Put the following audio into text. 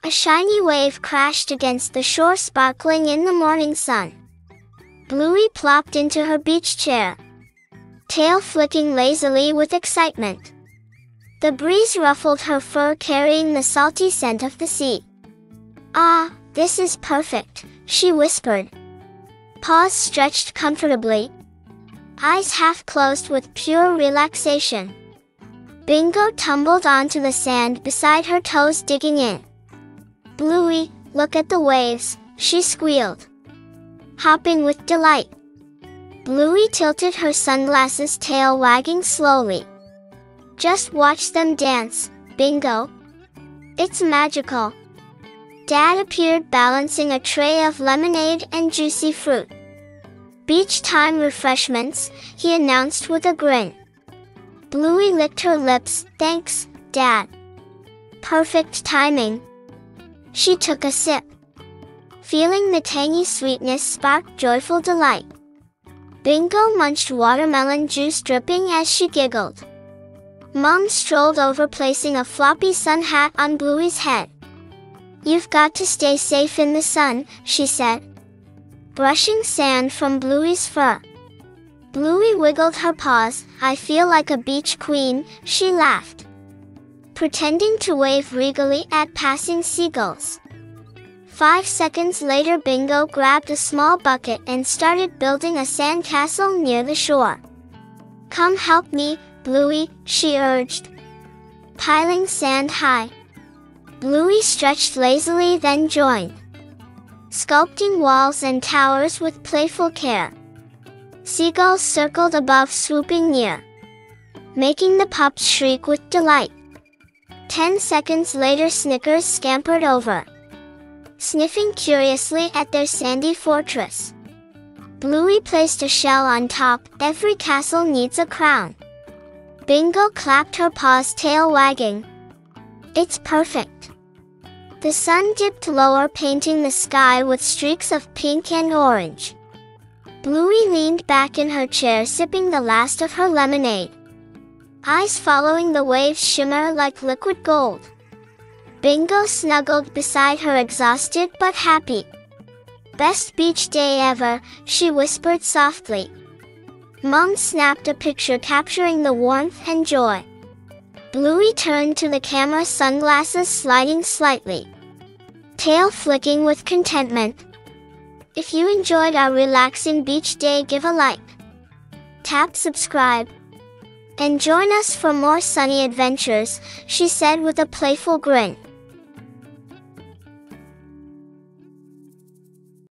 A shiny wave crashed against the shore, sparkling in the morning sun. Bluey plopped into her beach chair, tail flicking lazily with excitement. The breeze ruffled her fur, carrying the salty scent of the sea. "Ah, this is perfect," she whispered, paws stretched comfortably, eyes half closed with pure relaxation. Bingo tumbled onto the sand beside her, toes digging in. "Bluey, look at the waves," she squealed, hopping with delight. Bluey tilted her sunglasses, tail wagging slowly. "Just watch them dance, Bingo. It's magical." Dad appeared, balancing a tray of lemonade and juicy fruit. "Beach time refreshments," he announced with a grin. Bluey licked her lips. "Thanks, Dad." "Perfect timing." She took a sip, feeling the tangy sweetness spark joyful delight. Bingo munched watermelon juice, dripping as she giggled. Mom strolled over, placing a floppy sun hat on Bluey's head. "You've got to stay safe in the sun," she said, brushing sand from Bluey's fur. Bluey wiggled her paws. "I feel like a beach queen," she laughed, pretending to wave regally at passing seagulls. 5 seconds later, Bingo grabbed a small bucket and started building a sandcastle near the shore. "Come help me, Bluey," she urged, piling sand high. Bluey stretched lazily, then joined, sculpting walls and towers with playful care. Seagulls circled above, swooping near, making the pups shriek with delight. 10 seconds later, snickers scampered over, sniffing curiously at their sandy fortress. Bluey placed a shell on top. "Every castle needs a crown." Bingo clapped her paws, tail wagging. "It's perfect." The sun dipped lower, painting the sky with streaks of pink and orange. Bluey leaned back in her chair, sipping the last of her lemonade, eyes following the waves shimmer like liquid gold. Bingo snuggled beside her, exhausted but happy. "Best beach day ever," she whispered softly. Mom snapped a picture, capturing the warmth and joy. Bluey turned to the camera, sunglasses sliding slightly, tail flicking with contentment. If you enjoyed our relaxing beach day, give a like, tap subscribe, and join us for more sunny adventures, she said with a playful grin.